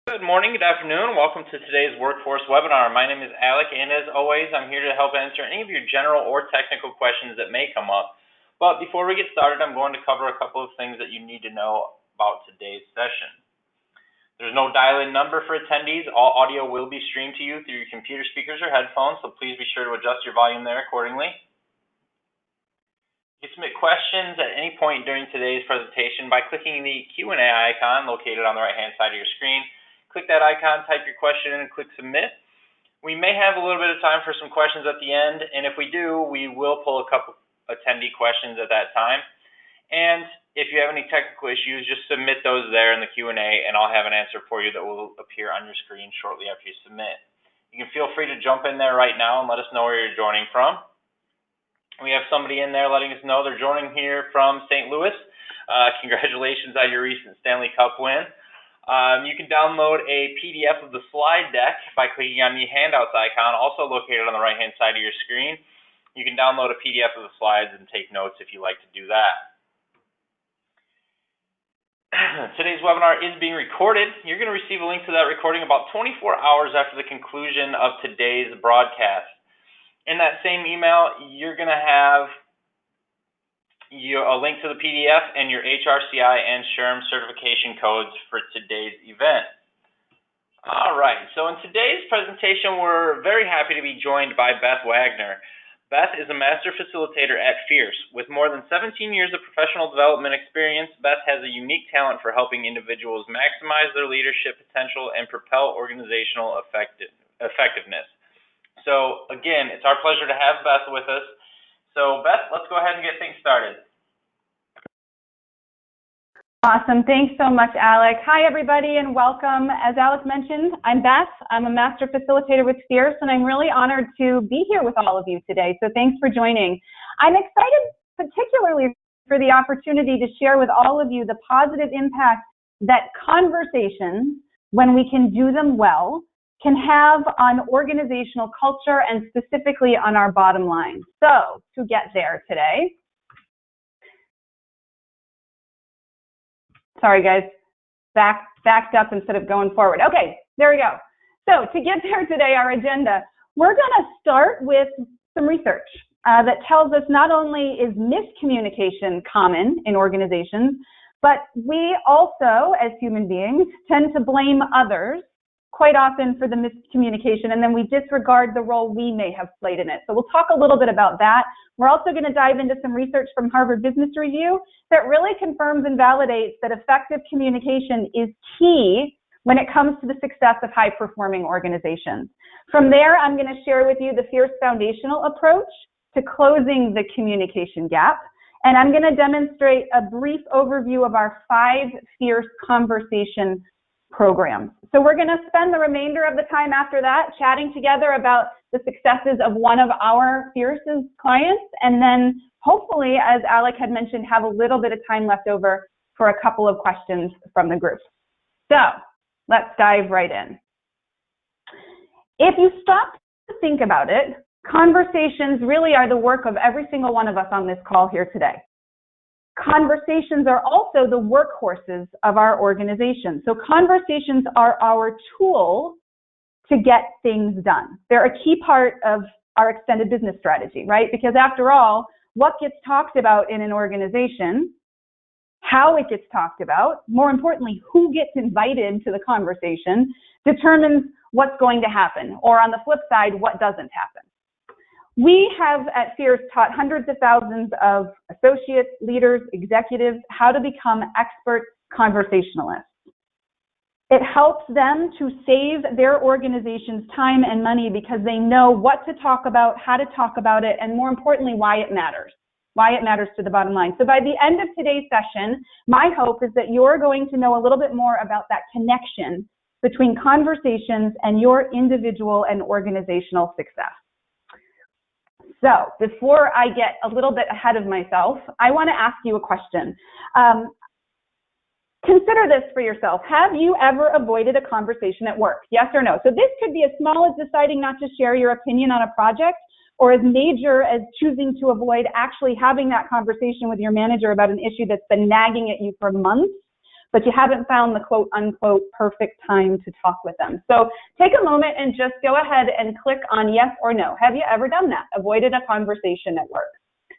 Good morning, good afternoon. Welcome to today's workforce webinar. My name is Alec, and as always, I'm here to help answer any of your general or technical questions that may come up. But before we get started, I'm going to cover a couple of things that you need to know about today's session. There's no dial-in number for attendees. All audio will be streamed to you through your computer speakers or headphones, so please be sure to adjust your volume there accordingly. You can submit questions at any point during today's presentation by clicking the Q&A icon located on the right-hand side of your screen. Click that icon, type your question in, and click submit. We may have a little bit of time for some questions at the end, and if we do, we will pull a couple attendee questions at that time. And if you have any technical issues, just submit those there in the Q&A, and I'll have an answer for you that will appear on your screen shortly after you submit. You can feel free to jump in there right now and let us know where you're joining from. We have somebody in there letting us know they're joining here from St. Louis. Congratulations on your recent Stanley Cup win. You can download a PDF of the slide deck by clicking on the handouts icon, also located on the right-hand side of your screen. You can download a PDF of the slides and take notes if you like to do that. Today's webinar is being recorded. You're going to receive a link to that recording about 24 hours after the conclusion of today's broadcast. In that same email, you're going to have a link to the PDF and your HRCI and SHRM certification codes for today's event. All right, so in today's presentation, we're very happy to be joined by Beth Wagner. Beth is a master facilitator at Fierce. With more than 17 years of professional development experience, Beth has a unique talent for helping individuals maximize their leadership potential and propel organizational effectiveness. So again, it's our pleasure to have Beth with us. So Beth, let's go ahead and get things started. Awesome. Thanks so much, Alec. Hi, everybody, and welcome. As Alec mentioned, I'm Beth. I'm a master facilitator with Fierce, and I'm really honored to be here with all of you today. So thanks for joining. I'm excited particularly for the opportunity to share with all of you the positive impact that conversations, when we can do them well, can have on organizational culture and specifically on our bottom line. So to get there today, sorry guys, backed up instead of going forward. Okay, there we go. So to get there today, our agenda, we're gonna start with some research that tells us not only is miscommunication common in organizations, but we also, as human beings, tend to blame others quite often for the miscommunication, and then we disregard the role we may have played in it. So we'll talk a little bit about that. We're also going to dive into some research from Harvard Business Review that really confirms and validates that effective communication is key when it comes to the success of high-performing organizations. From there, I'm going to share with you the Fierce foundational approach to closing the communication gap, and I'm going to demonstrate a brief overview of our 5 Fierce conversation programs. So we're going to spend the remainder of the time after that chatting together about the successes of one of our Fierce's clients, and then hopefully, as Alec had mentioned, have a little bit of time left over for a couple of questions from the group. So let's dive right in. If you stop to think about it, conversations really are the work of every single one of us on this call here today. Conversations are also the workhorses of our organization. So conversations are our tool to get things done. They're a key part of our extended business strategy, right? Because after all, what gets talked about in an organization, how it gets talked about, more importantly, who gets invited to the conversation, determines what's going to happen, or on the flip side, what doesn't happen. We have at Fierce taught hundreds of thousands of associates, leaders, executives how to become expert conversationalists. It helps them to save their organization's time and money because they know what to talk about, how to talk about it, and more importantly, why it matters to the bottom line. So by the end of today's session, my hope is that you're going to know a little bit more about that connection between conversations and your individual and organizational success. So before I get a little bit ahead of myself, I want to ask you a question. Consider this for yourself. Have you ever avoided a conversation at work? Yes or no? So this could be as small as deciding not to share your opinion on a project, or as major as choosing to avoid actually having that conversation with your manager about an issue that's been nagging at you for months. but you haven't found the quote unquote perfect time to talk with them. So take a moment and just go ahead and click on yes or no. Have you ever done that? Avoided a conversation at work?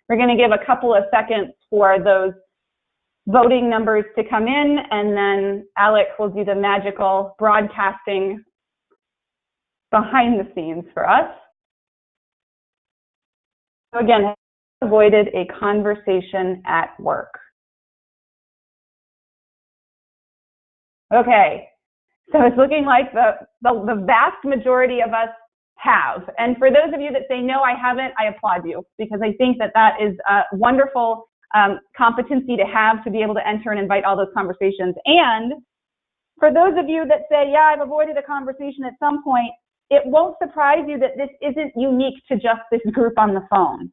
We're going to give a couple of seconds for those voting numbers to come in, and then Alec will do the magical broadcasting behind the scenes for us. So again, avoided a conversation at work. Okay, so it's looking like the vast majority of us have. And for those of you that say, no, I haven't, I applaud you, because I think that that is a wonderful competency to have, to be able to enter and invite all those conversations. And for those of you that say, yeah, I've avoided a conversation at some point, it won't surprise you that this isn't unique to just this group on the phone.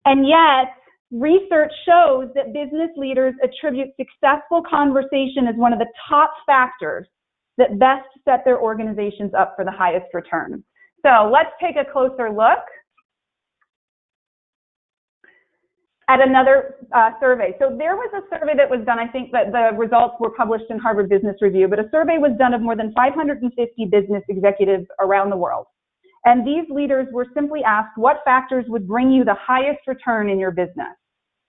And yet, research shows that business leaders attribute successful conversation as one of the top factors that best set their organizations up for the highest return. So let's take a closer look at another survey. So there was a survey that was done, I think that the results were published in Harvard Business Review, but a survey was done of more than 550 business executives around the world. And these leaders were simply asked what factors would bring you the highest return in your business.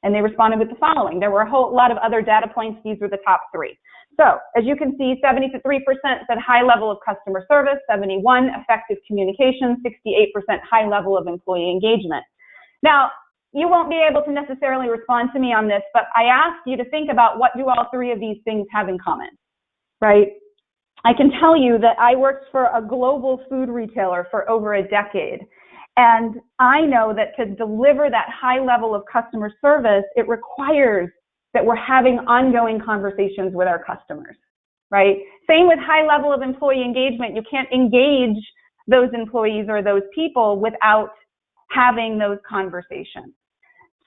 And they responded with the following. There were a whole lot of other data points. These were the top three. So as you can see, 73% said high level of customer service, 71% effective communication, 68% high level of employee engagement. Now, you won't be able to necessarily respond to me on this, but I asked you to think about what do all three of these things have in common, right? I can tell you that I worked for a global food retailer for over a decade. And I know that to deliver that high level of customer service, it requires that we're having ongoing conversations with our customers, right? Same with high level of employee engagement. You can't engage those employees or those people without having those conversations.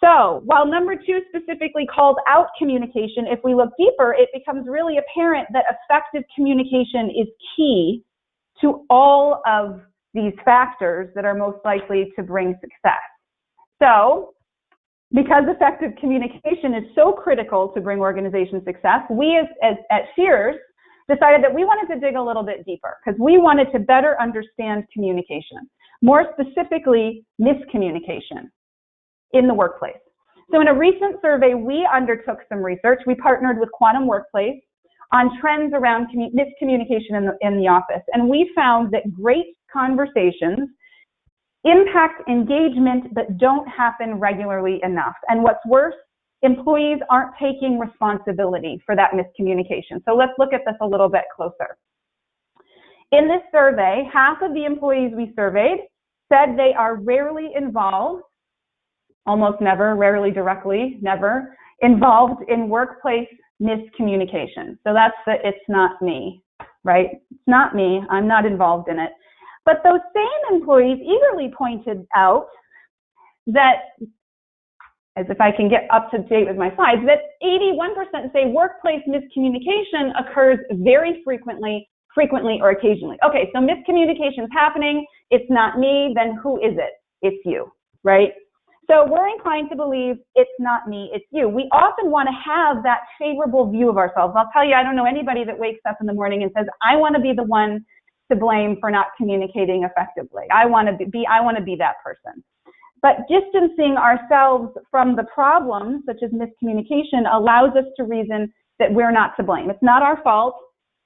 So while number two specifically called out communication, if we look deeper, it becomes really apparent that effective communication is key to all of these factors that are most likely to bring success. So because effective communication is so critical to bring organization success, we at Sears decided that we wanted to dig a little bit deeper because we wanted to better understand communication, more specifically miscommunication in the workplace. So in a recent survey, we undertook some research. We partnered with Quantum Workplace on trends around miscommunication in the office. And we found that great conversations impact engagement but don't happen regularly enough. And what's worse, employees aren't taking responsibility for that miscommunication. So let's look at this a little bit closer. In this survey, half of the employees we surveyed said they are rarely involved, almost never, rarely directly, never, involved in workplace miscommunication. So that's the it's not me, right? It's not me, I'm not involved in it. But those same employees eagerly pointed out that, as if I can get up to date with my slides, that 81% say workplace miscommunication occurs very frequently or occasionally. Okay, so miscommunication is happening, it's not me, then who is it? It's you, right? So we're inclined to believe it's not me, it's you. We often want to have that favorable view of ourselves. I'll tell you, I don't know anybody that wakes up in the morning and says, I want to be the one to blame for not communicating effectively. I want to be that person. But distancing ourselves from the problems, such as miscommunication, allows us to reason that we're not to blame. It's not our fault,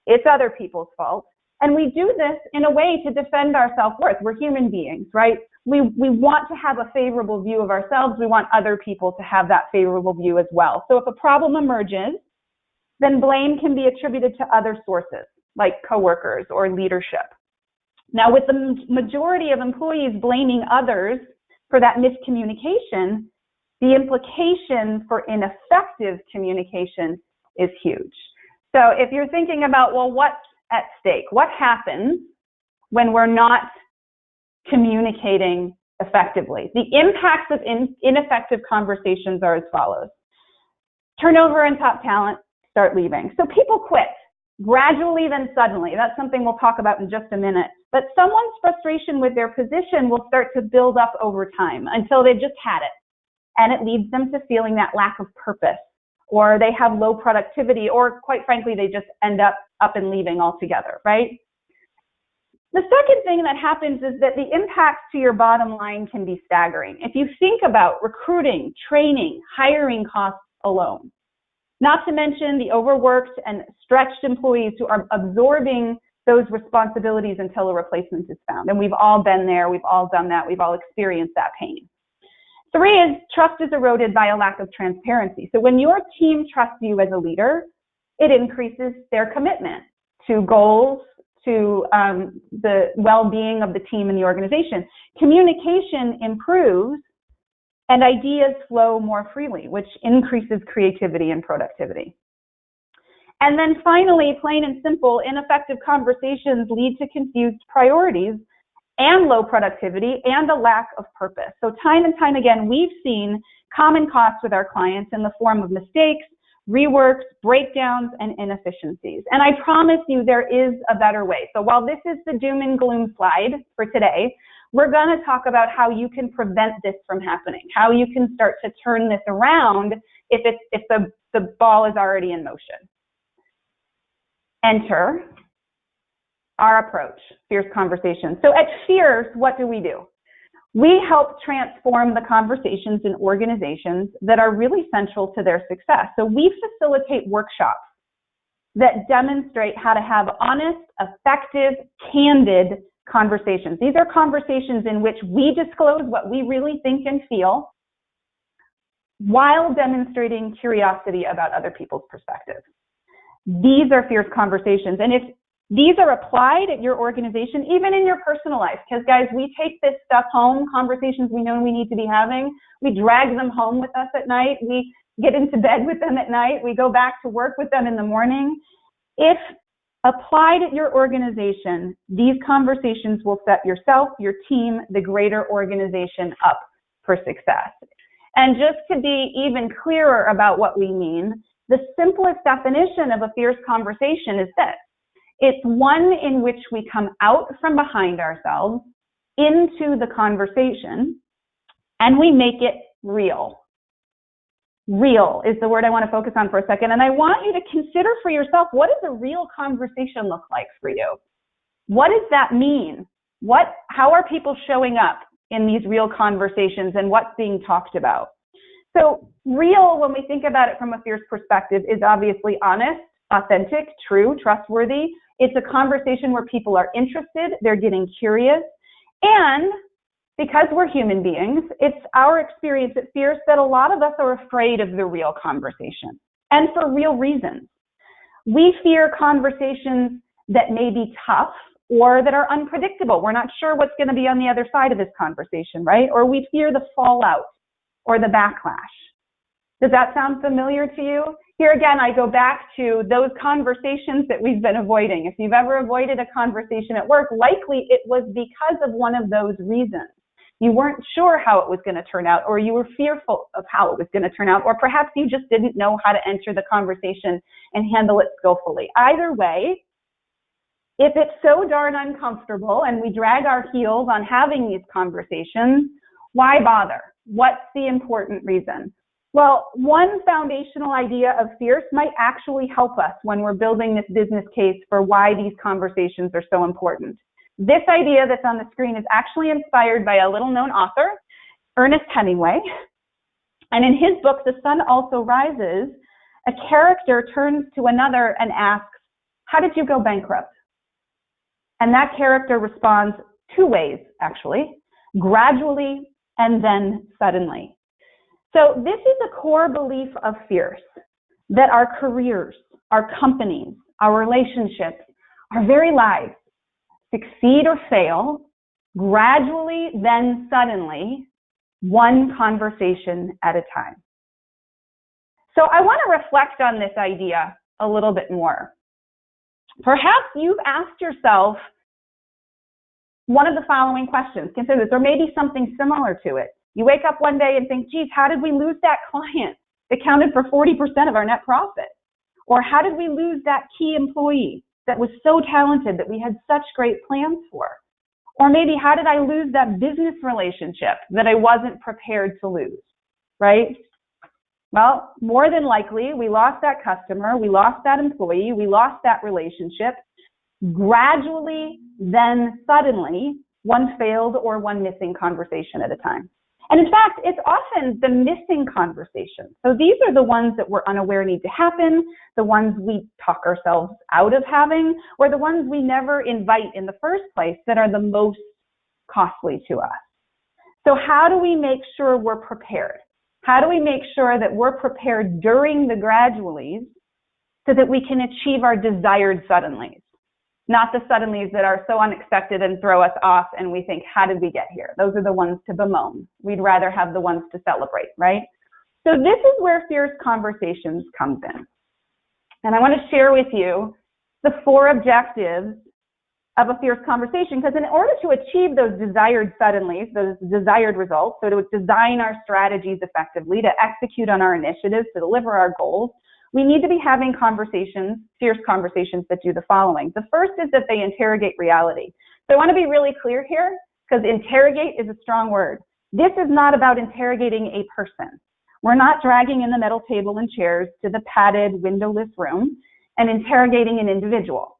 it's other people's fault. And we do this in a way to defend our self-worth. We're human beings, right? We want to have a favorable view of ourselves. We want other people to have that favorable view as well. So if a problem emerges, then blame can be attributed to other sources, like coworkers or leadership. Now, with the majority of employees blaming others for that miscommunication, the implication for ineffective communication is huge. So if you're thinking about, well, what's at stake? What happens when we're not communicating effectively? The impacts of ineffective conversations are as follows. Turnover in top talent start leaving. So people quit. Gradually, then suddenly. That's something we'll talk about in just a minute. But someone's frustration with their position will start to build up over time until they've just had it. And it leads them to feeling that lack of purpose or they have low productivity, or quite frankly, they just end up and leaving altogether, right? The second thing that happens is that the impacts to your bottom line can be staggering. If you think about recruiting, training, hiring costs alone, not to mention the overworked and stretched employees who are absorbing those responsibilities until a replacement is found. And we've all been there, we've all done that, we've all experienced that pain. 3 is trust is eroded by a lack of transparency. So when your team trusts you as a leader, it increases their commitment to goals, to the well-being of the team and the organization. Communication improves and ideas flow more freely, which increases creativity and productivity. And then finally, plain and simple, ineffective conversations lead to confused priorities and low productivity and a lack of purpose. So time and time again, we've seen common costs with our clients in the form of mistakes, reworks, breakdowns, and inefficiencies. And I promise you there is a better way. So while this is the doom and gloom slide for today, we're going to talk about how you can prevent this from happening, how you can start to turn this around if the ball is already in motion. Enter our approach, Fierce Conversations. So at Fierce, what do? We help transform the conversations in organizations that are really central to their success. So we facilitate workshops that demonstrate how to have honest, effective, candid conversations. These are conversations in which we disclose what we really think and feel while demonstrating curiosity about other people's perspectives. These are Fierce Conversations. And if these are applied at your organization, even in your personal life, because guys, we take this stuff home, conversations we know we need to be having, we drag them home with us at night, we get into bed with them at night, we go back to work with them in the morning. If applied at your organization, these conversations will set yourself, your team, the greater organization up for success. And just to be even clearer about what we mean, the simplest definition of a fierce conversation is this. It's one in which we come out from behind ourselves into the conversation and we make it real. Real is the word I want to focus on for a second. And I want you to consider for yourself, what does a real conversation look like for you? What does that mean? How are people showing up in these real conversations and what's being talked about? So real, when we think about it from a fierce perspective, is obviously honest, authentic, true, trustworthy. It's a conversation where people are interested, they're getting curious, and because we're human beings, it's our experience at Fierce that a lot of us are afraid of the real conversation, and for real reasons. We fear conversations that may be tough or that are unpredictable. We're not sure what's going to be on the other side of this conversation, right? Or we fear the fallout or the backlash. Does that sound familiar to you? Here again, I go back to those conversations that we've been avoiding. If you've ever avoided a conversation at work, likely it was because of one of those reasons. You weren't sure how it was going to turn out, or you were fearful of how it was going to turn out, or perhaps you just didn't know how to enter the conversation and handle it skillfully. Either way, if it's so darn uncomfortable and we drag our heels on having these conversations, why bother? What's the important reason? Well, one foundational idea of Fierce might actually help us when we're building this business case for why these conversations are so important. This idea that's on the screen is actually inspired by a little-known author, Ernest Hemingway. And in his book, The Sun Also Rises, a character turns to another and asks, "How did you go bankrupt?" And that character responds 2 ways, actually, gradually and then suddenly. So this is a core belief of Fierce, that our careers, our companies, our relationships, our very lives succeed or fail gradually, then suddenly, one conversation at a time. So I want to reflect on this idea a little bit more. Perhaps you've asked yourself one of the following questions. Consider this, or maybe something similar to it. You wake up one day and think, geez, how did we lose that client that accounted for 40% of our net profit? Or how did we lose that key employee that was so talented that we had such great plans for? Or maybe how did I lose that business relationship that I wasn't prepared to lose, right? Well, more than likely, we lost that customer, we lost that employee, we lost that relationship. Gradually, then suddenly, one failed or one missing conversation at a time. And in fact, it's often the missing conversations. So these are the ones that we're unaware need to happen, the ones we talk ourselves out of having, or the ones we never invite in the first place that are the most costly to us. So how do we make sure we're prepared? How do we make sure that we're prepared during the gradualies so that we can achieve our desired suddenlies? Not the suddenlies that are so unexpected and throw us off and we think, how did we get here? Those are the ones to bemoan. We'd rather have the ones to celebrate, right? So this is where Fierce Conversations comes in. And I want to share with you the 4 objectives of a fierce conversation, because in order to achieve those desired suddenlies, those desired results, so to design our strategies effectively, to execute on our initiatives, to deliver our goals, we need to be having conversations, fierce conversations that do the following. The first is that they interrogate reality. So I want to be really clear here, because interrogate is a strong word. This is not about interrogating a person. We're not dragging in the metal table and chairs to the padded, windowless room and interrogating an individual.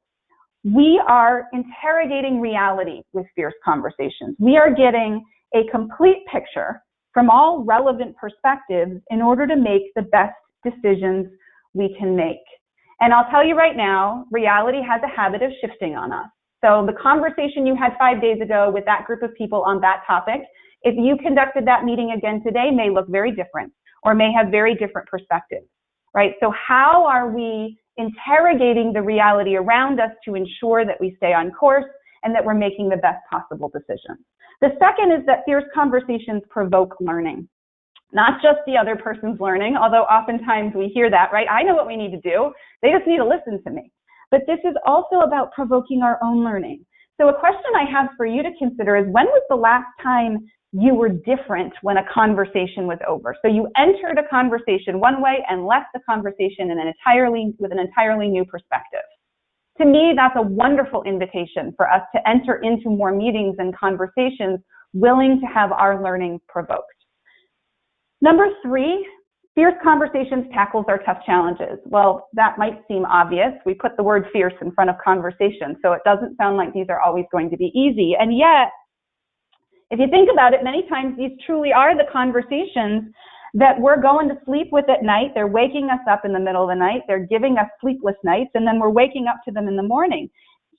We are interrogating reality with fierce conversations. We are getting a complete picture from all relevant perspectives in order to make the best decisions we can make. And I'll tell you right now, reality has a habit of shifting on us. So the conversation you had 5 days ago with that group of people on that topic, if you conducted that meeting again today, may look very different or may have very different perspectives, right? So how are we interrogating the reality around us to ensure that we stay on course and that we're making the best possible decisions? The second is that fierce conversations provoke learning. Not just the other person's learning, although oftentimes we hear that, right? I know what we need to do. They just need to listen to me. But this is also about provoking our own learning. So a question I have for you to consider is, when was the last time you were different when a conversation was over? So you entered a conversation one way and left the conversation with an entirely new perspective. To me, that's a wonderful invitation for us to enter into more meetings and conversations willing to have our learning provoked. Number 3, fierce conversations tackles our tough challenges. Well, that might seem obvious. We put the word fierce in front of conversation, so it doesn't sound like these are always going to be easy. And yet, if you think about it, many times these truly are the conversations that we're going to sleep with at night. They're waking us up in the middle of the night. They're giving us sleepless nights, and then we're waking up to them in the morning.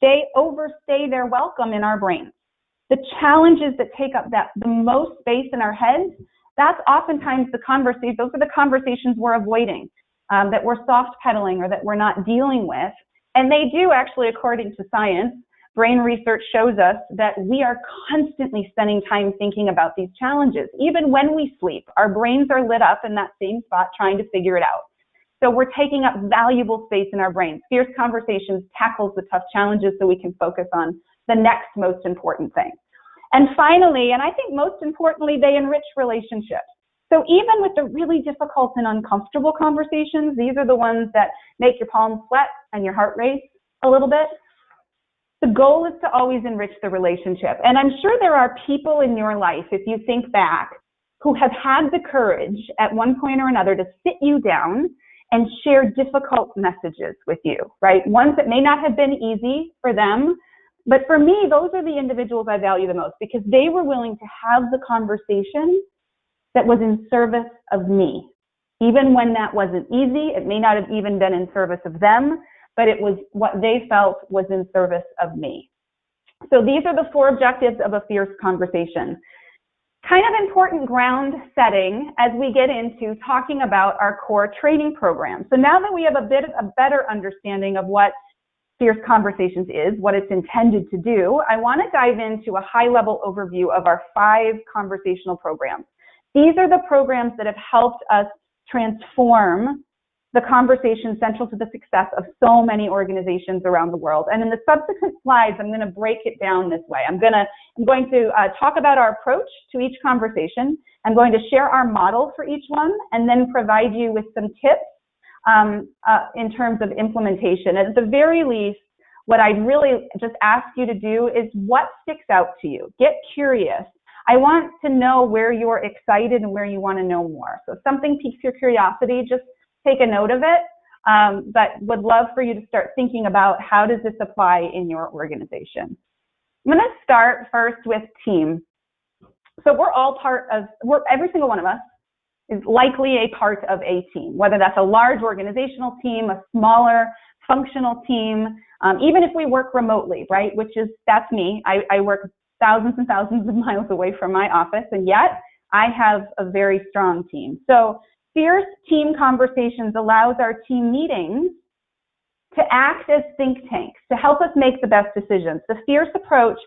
They overstay their welcome in our brains. The challenges that take up the most space in our heads, that's oftentimes those are the conversations we're avoiding, that we're soft pedaling or that we're not dealing with. And they do actually, according to science, brain research shows us that we are constantly spending time thinking about these challenges. Even when we sleep, our brains are lit up in that same spot trying to figure it out. So we're taking up valuable space in our brains. Fierce conversations tackles the tough challenges so we can focus on the next most important thing. And finally, and I think most importantly, they enrich relationships. So even with the really difficult and uncomfortable conversations, these are the ones that make your palms sweat and your heart race a little bit. The goal is to always enrich the relationship. And I'm sure there are people in your life, if you think back, who have had the courage at one point or another to sit you down and share difficult messages with you, right? Ones that may not have been easy for them. But for me, those are the individuals I value the most, because they were willing to have the conversation that was in service of me. Even when that wasn't easy, it may not have even been in service of them, but it was what they felt was in service of me. So these are the 4 objectives of a fierce conversation. Kind of important ground setting as we get into talking about our core training program. So now that we have a better understanding of what Fierce Conversations is, what it's intended to do, I want to dive into a high-level overview of our 5 conversational programs. These are the programs that have helped us transform the conversation central to the success of so many organizations around the world. And in the subsequent slides, I'm going to break it down this way. I'm going to talk about our approach to each conversation. I'm going to share our model for each one, and then provide you with some tips in terms of implementation. At the very least, what I'd really just ask you to do is, what sticks out to you? Get curious. I want to know where you're excited and where you want to know more. So if something piques your curiosity, just take a note of it, but would love for you to start thinking about how does this apply in your organization. I'm going to start first with team. So we're all every single one of us is likely a part of a team, whether that's a large organizational team, a smaller functional team, even if we work remotely, right? That's me. I work thousands and thousands of miles away from my office, and yet I have a very strong team. So fierce team conversations allows our team meetings to act as think tanks to help us make the best decisions. The fierce approach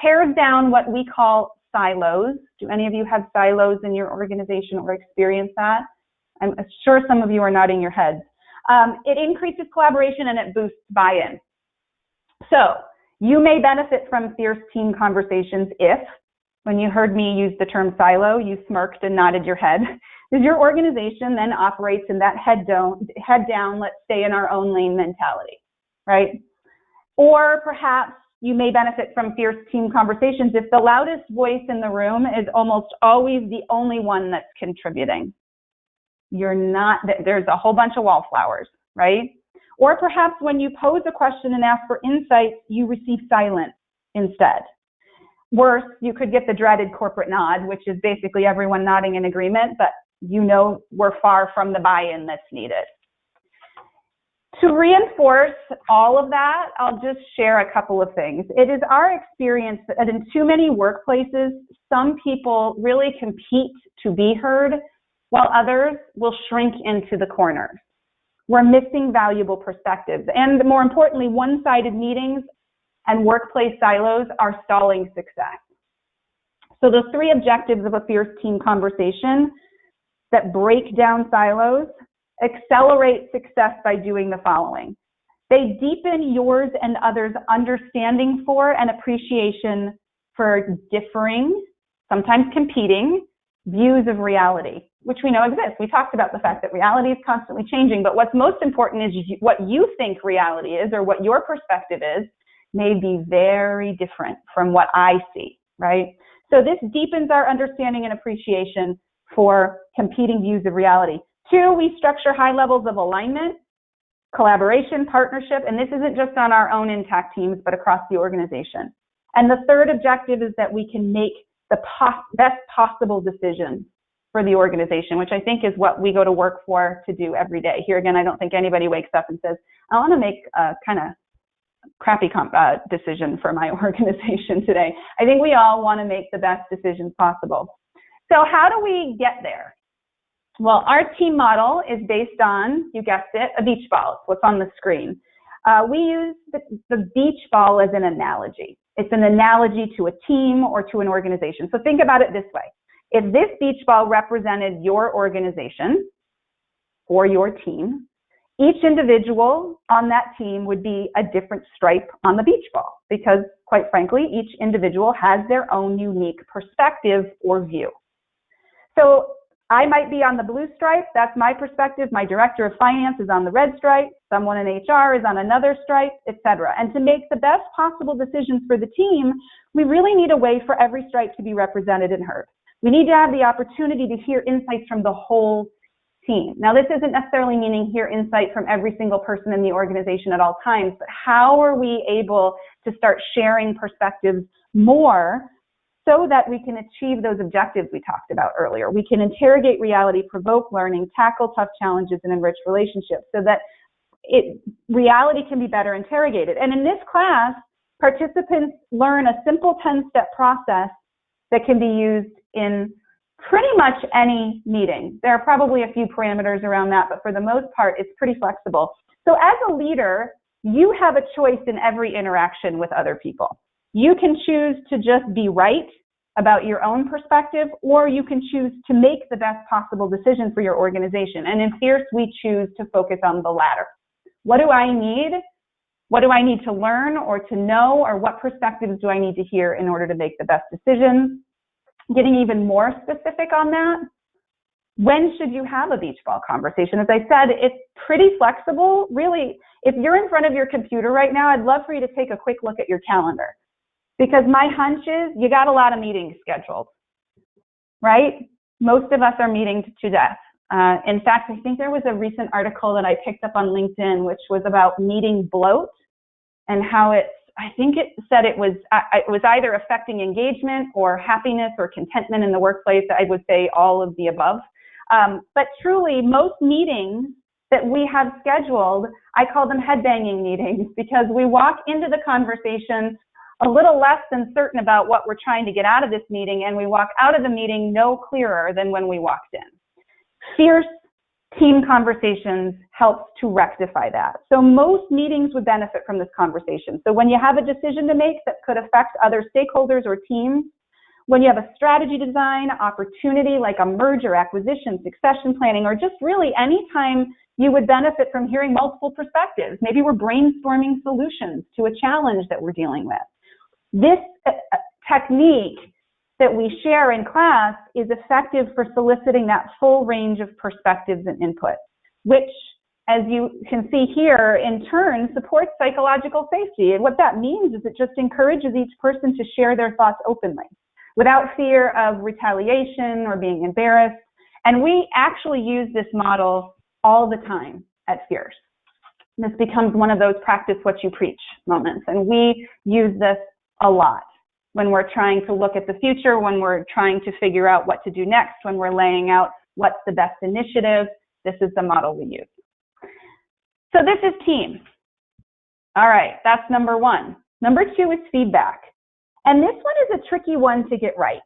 tears down what we call silos. Do any of you have silos in your organization or experience that? I'm sure some of you are nodding your heads. It increases collaboration and it boosts buy-in. So you may benefit from fierce team conversations if, when you heard me use the term silo, you smirked and nodded your head, because your organization then operates in that head down, let's stay in our own lane mentality, right? Or perhaps you may benefit from fierce team conversations if the loudest voice in the room is almost always the only one that's contributing. There's a whole bunch of wallflowers, right? Or perhaps when you pose a question and ask for insights, you receive silence instead. Worse, you could get the dreaded corporate nod, which is basically everyone nodding in agreement, but you know we're far from the buy-in that's needed. To reinforce all of that, I'll just share a couple of things. It is our experience that in too many workplaces, some people really compete to be heard, while others will shrink into the corners. We're missing valuable perspectives. And more importantly, one-sided meetings and workplace silos are stalling success. So the three objectives of a fierce team conversation that break down silos accelerate success by doing the following. They deepen yours and others' understanding for and appreciation for differing, sometimes competing, views of reality, which we know exists. We talked about the fact that reality is constantly changing, but what's most important is what you think reality is or what your perspective is may be very different from what I see, right? So this deepens our understanding and appreciation for competing views of reality. Two, we structure high levels of alignment, collaboration, partnership, and this isn't just on our own intact teams, but across the organization. And the third objective is that we can make the best possible decisions for the organization, which I think is what we go to work for to do every day. Here again, I don't think anybody wakes up and says, I want to make a kind of crappy decision for my organization today. I think we all want to make the best decisions possible. So how do we get there? Well, our team model is based on, you guessed it, a beach ball. It's what's on the screen. We use the beach ball as an analogy. It's an analogy to a team or to an organization. So think about it this way. If this beach ball represented your organization or your team, each individual on that team would be a different stripe on the beach ball because, quite frankly, each individual has their own unique perspective or view. So I might be on the blue stripe, that's my perspective. My director of finance is on the red stripe, someone in HR is on another stripe, etc. And to make the best possible decisions for the team, we really need a way for every stripe to be represented and heard. We need to have the opportunity to hear insights from the whole team. Now, this isn't necessarily meaning hear insight from every single person in the organization at all times, but how are we able to start sharing perspectives more so that we can achieve those objectives we talked about earlier? We can interrogate reality, provoke learning, tackle tough challenges, and enrich relationships so that reality can be better interrogated. And in this class, participants learn a simple 10-step process that can be used in pretty much any meeting. There are probably a few parameters around that, but for the most part, it's pretty flexible. So as a leader, you have a choice in every interaction with other people. You can choose to just be right about your own perspective, or you can choose to make the best possible decision for your organization. And in Fierce, we choose to focus on the latter. What do I need? What do I need to learn or to know, or what perspectives do I need to hear in order to make the best decisions? Getting even more specific on that, when should you have a beach ball conversation? As I said, it's pretty flexible. Really, if you're in front of your computer right now, I'd love for you to take a quick look at your calendar, because my hunch is you got a lot of meetings scheduled. right? Most of us are meeting to death. In fact, I think there was a recent article that I picked up on LinkedIn, which was about meeting bloat and how I think it said it was either affecting engagement or happiness or contentment in the workplace. I would say all of the above. But truly, most meetings that we have scheduled, I call them headbanging meetings, because we walk into the conversation a little less than certain about what we're trying to get out of this meeting, and we walk out of the meeting no clearer than when we walked in. Fierce team conversations helps to rectify that. So most meetings would benefit from this conversation. So when you have a decision to make that could affect other stakeholders or teams, when you have a strategy design opportunity like a merger, acquisition, succession planning, or just really any time you would benefit from hearing multiple perspectives. Maybe we're brainstorming solutions to a challenge that we're dealing with. This technique that we share in class is effective for soliciting that full range of perspectives and input, which, as you can see here, in turn supports psychological safety. And what that means is it just encourages each person to share their thoughts openly without fear of retaliation or being embarrassed. And we actually use this model all the time at Fierce. This becomes one of those practice what you preach moments. And we use this a lot when we're trying to look at the future, when we're trying to figure out what to do next, when we're laying out what's the best initiative. This is the model we use. So this is team. All right, that's number one. Number two is feedback. And this one is a tricky one to get right.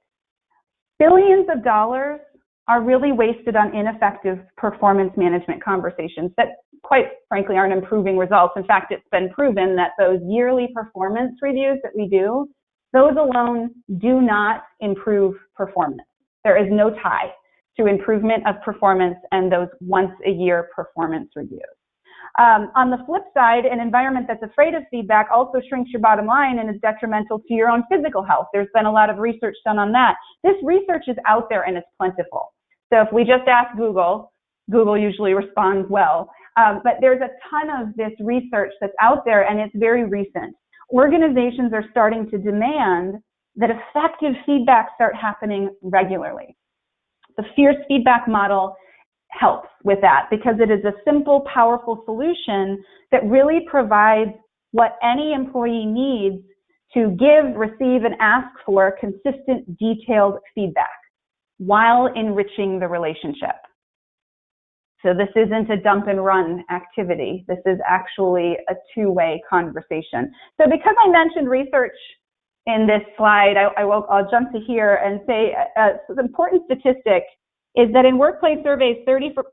Billions of dollars are really wasted on ineffective performance management conversations that, quite frankly, aren't improving results. In fact, it's been proven that those yearly performance reviews that we do, those alone do not improve performance. There is no tie to improvement of performance and those once-a-year performance reviews. On the flip side, an environment that's afraid of feedback also shrinks your bottom line and is detrimental to your own physical health. There's been a lot of research done on that. This research is out there and it's plentiful. So if we just ask Google, Google usually responds well. But there's a ton of this research that's out there and it's very recent. Organizations are starting to demand that effective feedback start happening regularly. The Fierce feedback model helps with that because it is a simple, powerful solution that really provides what any employee needs to give, receive, and ask for consistent, detailed feedback while enriching the relationship. So this isn't a dump and run activity. This is actually a two-way conversation. So because I mentioned research in this slide, I'll jump to here and say an important statistic is that in workplace surveys, 35%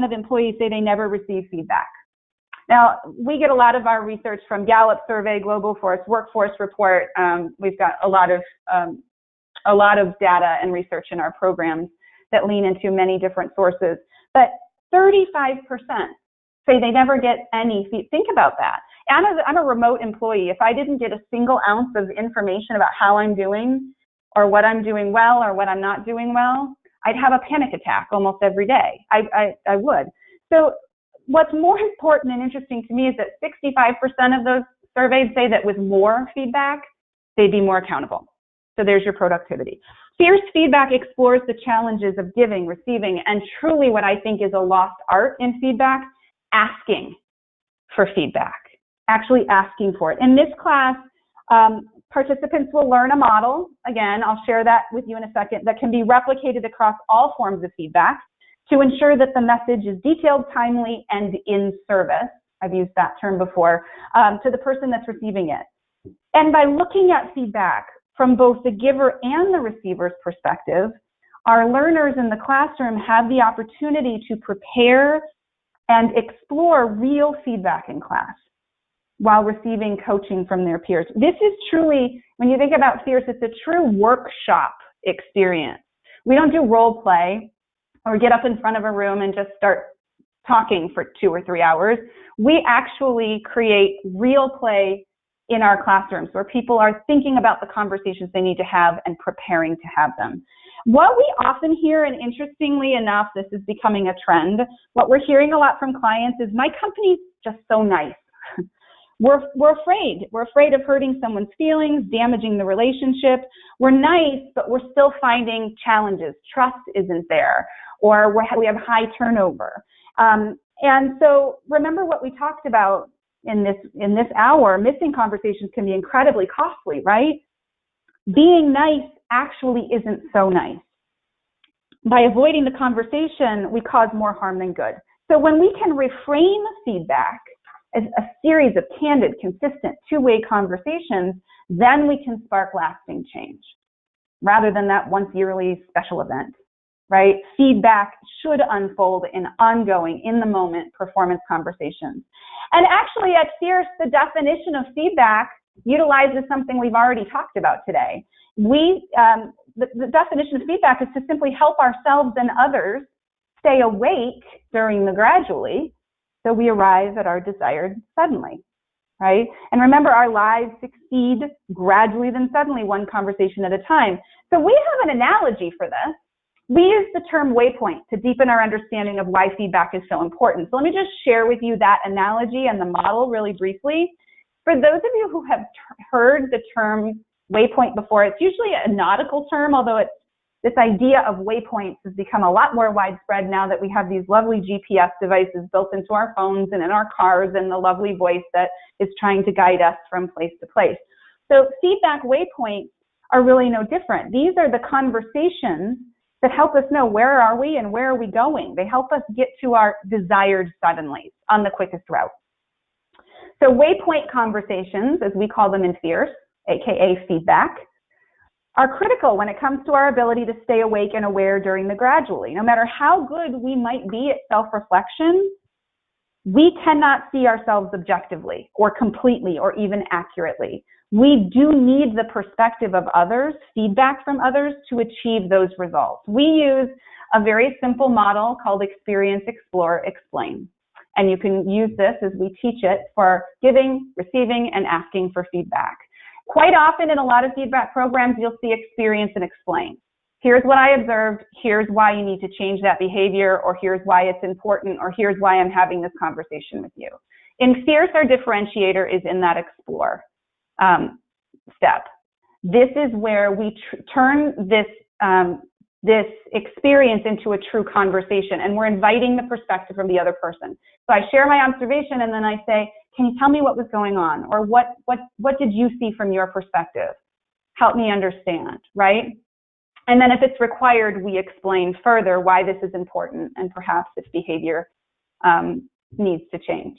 of employees say they never receive feedback. Now, we get a lot of our research from Gallup survey, Global Force Workforce Report. We've got a lot of data and research in our programs that lean into many different sources. But 35% say they never get any feedback. Think about that. I'm a remote employee. If I didn't get a single ounce of information about how I'm doing or what I'm doing well or what I'm not doing well, I'd have a panic attack almost every day. I would. So what's more important and interesting to me is that 65% of those surveys say that with more feedback, they'd be more accountable. So there's your productivity. Fierce feedback explores the challenges of giving, receiving, and truly what I think is a lost art in feedback, asking for feedback, actually asking for it. In this class, participants will learn a model. Again, I'll share that with you in a second, that can be replicated across all forms of feedback to ensure that the message is detailed, timely, and in service. I've used that term before, to the person that's receiving it. And by looking at feedback from both the giver and the receiver's perspective, our learners in the classroom have the opportunity to prepare and explore real feedback in class while receiving coaching from their peers. This is truly, when you think about Fierce, it's a true workshop experience. We don't do role play or get up in front of a room and just start talking for 2 or 3 hours. We actually create real play in our classrooms where people are thinking about the conversations they need to have and preparing to have them. What we often hear, and interestingly enough, this is becoming a trend, what we're hearing a lot from clients is, my company's just so nice. We're afraid. We're afraid of hurting someone's feelings, damaging the relationship. We're nice, but we're still finding challenges. Trust isn't there, or we have high turnover. And so remember what we talked about in this hour. Missing conversations can be incredibly costly, right? Being nice actually isn't so nice. By avoiding the conversation, we cause more harm than good. So when we can reframe feedback as a series of candid, consistent, two-way conversations, then we can spark lasting change, rather than that once-yearly special event, right? Feedback should unfold in ongoing, in-the-moment performance conversations. And actually at Fierce, the definition of feedback utilizes something we've already talked about today. The definition of feedback is to simply help ourselves and others stay awake during the gradually, so we arrive at our desired suddenly, right? And remember, our lives succeed gradually than suddenly, one conversation at a time. So we have an analogy for this. We use the term waypoint to deepen our understanding of why feedback is so important. So let me just share with you that analogy and the model really briefly. For those of you who have heard the term waypoint before, it's usually a nautical term, although this idea of waypoints has become a lot more widespread now that we have these lovely GPS devices built into our phones and in our cars, and the lovely voice that is trying to guide us from place to place. So feedback waypoints are really no different. These are the conversations that help us know where are we and where are we going. They help us get to our desired suddenlies on the quickest route. So waypoint conversations, as we call them in Fierce, aka feedback, are critical when it comes to our ability to stay awake and aware during the gradually. No matter how good we might be at self-reflection, we cannot see ourselves objectively or completely or even accurately. We do need the perspective of others, feedback from others, to achieve those results. We use a very simple model called Experience, Explore, Explain. And you can use this as we teach it for giving, receiving, and asking for feedback. Quite often in a lot of feedback programs, you'll see experience and explain. Here's what I observed, here's why you need to change that behavior, or here's why it's important, or here's why I'm having this conversation with you. In Fierce, our differentiator is in that explore step. This is where we turn this experience into a true conversation, and we're inviting the perspective from the other person. So I share my observation, and then I say, can you tell me what was going on? Or what did you see from your perspective? Help me understand, right? And then if it's required, we explain further why this is important and perhaps its behavior needs to change.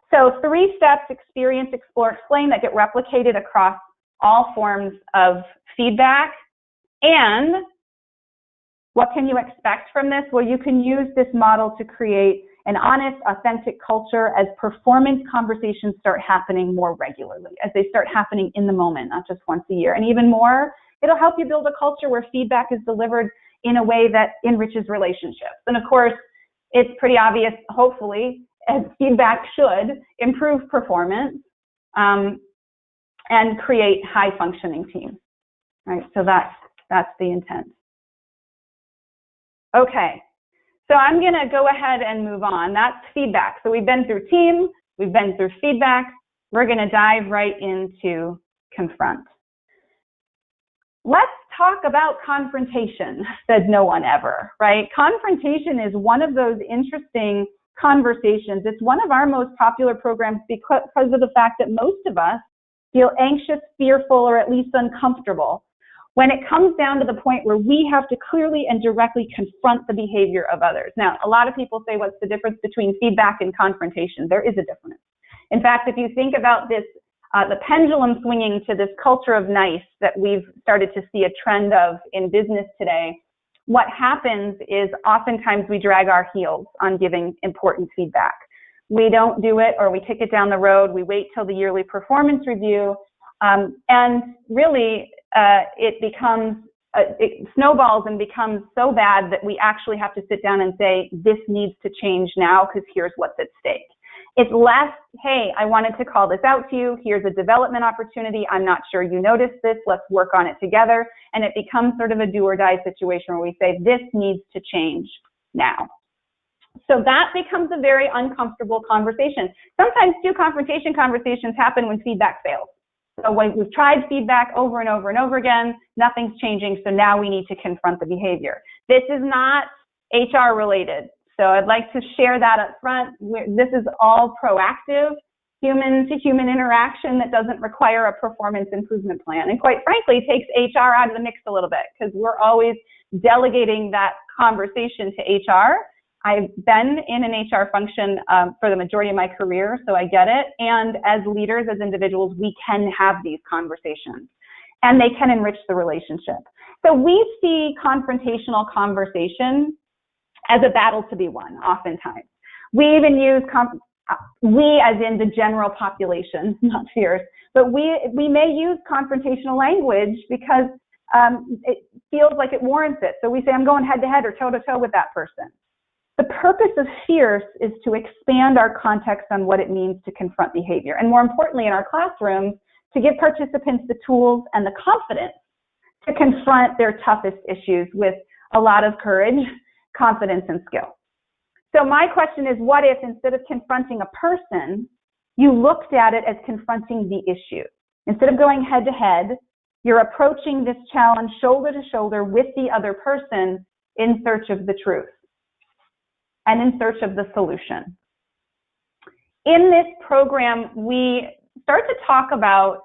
So 3 steps: experience, explore, explain, that get replicated across all forms of feedback. And what can you expect from this? Well, you can use this model to create an honest, authentic culture as performance conversations start happening more regularly, as they start happening in the moment, not just once a year. And even more, it'll help you build a culture where feedback is delivered in a way that enriches relationships. And of course, it's pretty obvious, hopefully, as feedback should improve performance and create high-functioning teams. Right? So that's the intent. Okay. So I'm going to go ahead and move on. That's feedback. So we've been through team, we've been through feedback. We're going to dive right into confront. Let's talk about confrontation, said no one ever, right? Confrontation is one of those interesting conversations. It's one of our most popular programs because of the fact that most of us feel anxious, fearful, or at least uncomfortable when it comes down to the point where we have to clearly and directly confront the behavior of others. Now, a lot of people say, what's the difference between feedback and confrontation? There is a difference. In fact, if you think about this, the pendulum swinging to this culture of nice that we've started to see a trend of in business today, what happens is oftentimes we drag our heels on giving important feedback. We don't do it, or we kick it down the road. We wait till the yearly performance review, and really, it snowballs and becomes so bad that we actually have to sit down and say, this needs to change now because here's what's at stake. It's less, hey, I wanted to call this out to you. Here's a development opportunity. I'm not sure you noticed this. Let's work on it together. And it becomes sort of a do or die situation where we say, this needs to change now. So that becomes a very uncomfortable conversation. Sometimes too, confrontation conversations happen when feedback fails. So when we've tried feedback over and over and over again, nothing's changing, so now we need to confront the behavior. This is not HR related, so I'd like to share that up front. This is all proactive, human-to-human interaction that doesn't require a performance improvement plan, and quite frankly, takes HR out of the mix a little bit, because we're always delegating that conversation to HR. I've been in an HR function for the majority of my career, so I get it. And as leaders, as individuals, we can have these conversations, and they can enrich the relationship. So we see confrontational conversation as a battle to be won, oftentimes. We even use, we as in the general population, not fierce, but we may use confrontational language because it feels like it warrants it. So we say, I'm going head to head or toe to toe with that person. The purpose of fierce is to expand our context on what it means to confront behavior. And more importantly, in our classrooms, to give participants the tools and the confidence to confront their toughest issues with a lot of courage, confidence, and skill. So my question is, what if instead of confronting a person, you looked at it as confronting the issue? Instead of going head to head, you're approaching this challenge shoulder to shoulder with the other person in search of the truth and in search of the solution. In this program, we start to talk about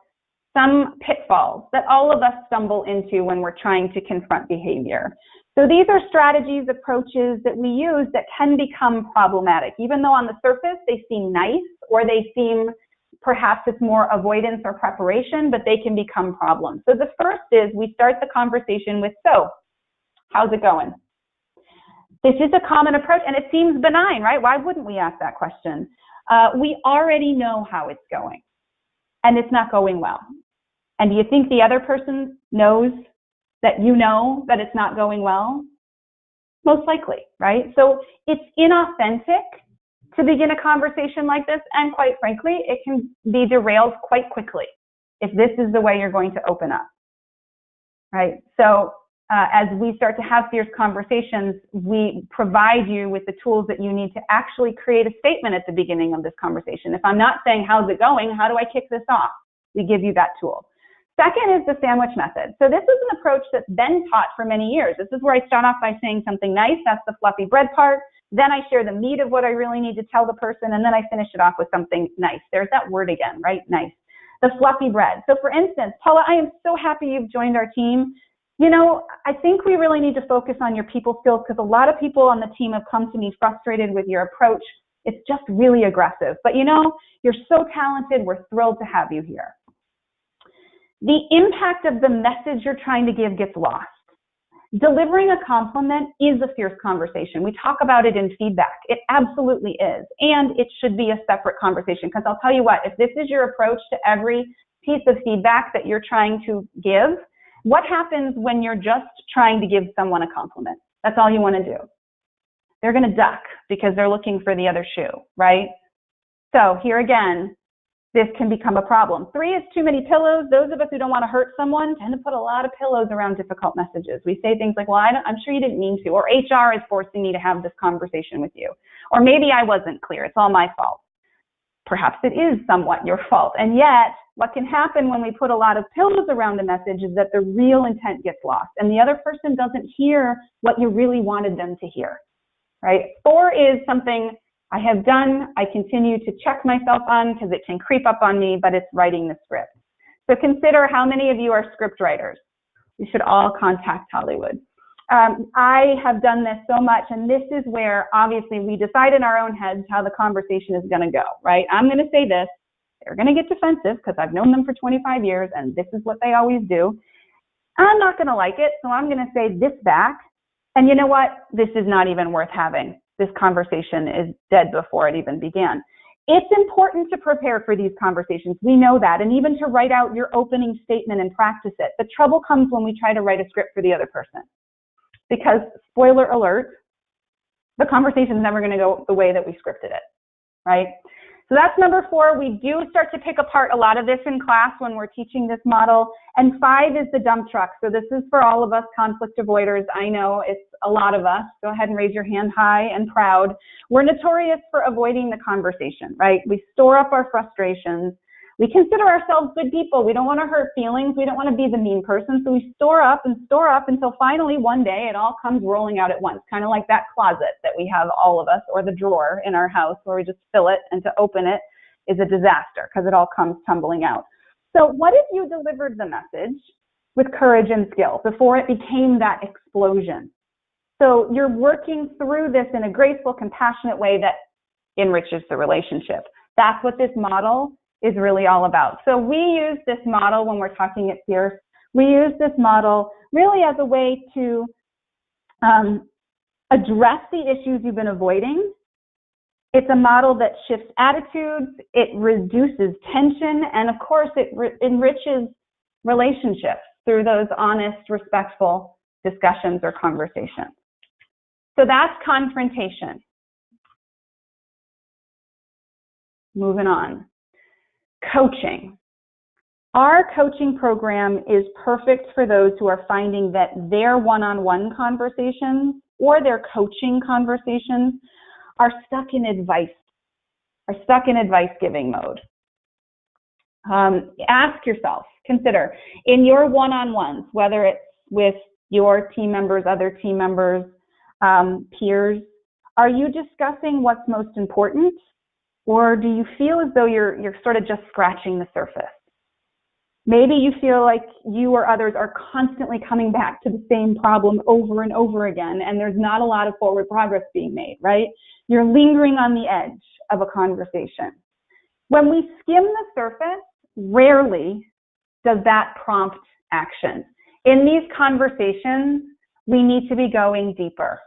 some pitfalls that all of us stumble into when we're trying to confront behavior. So these are strategies, approaches that we use that can become problematic, even though on the surface they seem nice, or they seem perhaps it's more avoidance or preparation, but they can become problems. So the first is we start the conversation with, so, how's it going? This is a common approach, and it seems benign, right? Why wouldn't we ask that question? We already know how it's going, and it's not going well. And do you think the other person knows that you know that it's not going well? Most likely, right? So it's inauthentic to begin a conversation like this, and quite frankly, it can be derailed quite quickly if this is the way you're going to open up, right? So as we start to have fierce conversations, we provide you with the tools that you need to actually create a statement at the beginning of this conversation. If I'm not saying, how's it going? How do I kick this off? We give you that tool. Second is the sandwich method. So this is an approach that's been taught for many years. This is where I start off by saying something nice. That's the fluffy bread part. Then I share the meat of what I really need to tell the person, and then I finish it off with something nice. There's that word again, right? Nice. The fluffy bread. So for instance, Paula, I am so happy you've joined our team. You know, I think we really need to focus on your people skills, because a lot of people on the team have come to me frustrated with your approach. It's just really aggressive. But you know, you're so talented. We're thrilled to have you here. The impact of the message you're trying to give gets lost. Delivering a compliment is a fierce conversation. We talk about it in feedback. It absolutely is. And it should be a separate conversation, because I'll tell you what, if this is your approach to every piece of feedback that you're trying to give, what happens when you're just trying to give someone a compliment? That's all you want to do. They're going to duck because they're looking for the other shoe, right? So here again, this can become a problem. 3 is too many pillows. Those of us who don't want to hurt someone tend to put a lot of pillows around difficult messages. We say things like, well, I'm sure you didn't mean to, or HR is forcing me to have this conversation with you. Or maybe I wasn't clear. It's all my fault. Perhaps it is somewhat your fault. And yet, what can happen when we put a lot of pillows around a message is that the real intent gets lost, and the other person doesn't hear what you really wanted them to hear, right? 4 is something I have done, I continue to check myself on because it can creep up on me, but it's writing the script. So consider how many of you are script writers. You should all contact Hollywood. I have done this so much, and this is where obviously we decide in our own heads how the conversation is going to go, right? I'm going to say this. They're going to get defensive because I've known them for 25 years, and this is what they always do. I'm not going to like it, so I'm going to say this back. And you know what? This is not even worth having. This conversation is dead before it even began. It's important to prepare for these conversations. We know that, and even to write out your opening statement and practice it. The trouble comes when we try to write a script for the other person. Because, spoiler alert, the conversation is never going to go the way that we scripted it, right? So that's number 4. We do start to pick apart a lot of this in class when we're teaching this model. And 5 is the dump truck. So this is for all of us conflict avoiders. I know it's a lot of us. Go ahead and raise your hand high and proud. We're notorious for avoiding the conversation, right? We store up our frustrations. We consider ourselves good people. We don't want to hurt feelings. We don't want to be the mean person. So we store up until finally one day it all comes rolling out at once, kind of like that closet that we have, all of us, or the drawer in our house where we just fill it, and to open it is a disaster because it all comes tumbling out. So what if you delivered the message with courage and skill before it became that explosion? So you're working through this in a graceful, compassionate way that enriches the relationship. That's what this model is really all about. So we use this model when we're talking at Fierce. We use this model really as a way to address the issues you've been avoiding. It's a model that shifts attitudes, it reduces tension, and of course it enriches relationships through those honest, respectful discussions or conversations. So that's confrontation. Moving on. Coaching. Our coaching program is perfect for those who are finding that their one-on-one conversations or their coaching conversations are stuck in advice giving mode. Ask yourself, consider, in your one-on-ones, whether it's with your team members, other team members, peers, are you discussing what's most important? Or do you feel as though you're sort of just scratching the surface? Maybe you feel like you or others are constantly coming back to the same problem over and over again, and there's not a lot of forward progress being made, right? You're lingering on the edge of a conversation. When we skim the surface, rarely does that prompt action. In these conversations, we need to be going deeper.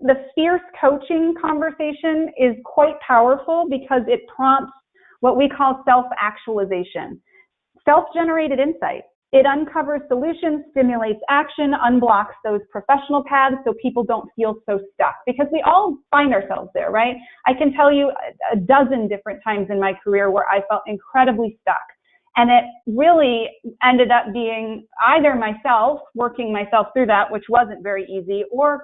The Fierce coaching conversation is quite powerful because it prompts what we call self-actualization, self-generated insight. It uncovers solutions, stimulates action, unblocks those professional paths so people don't feel so stuck, because we all find ourselves there, right? I can tell you a dozen different times in my career where I felt incredibly stuck. And it really ended up being either myself, working myself through that, which wasn't very easy, or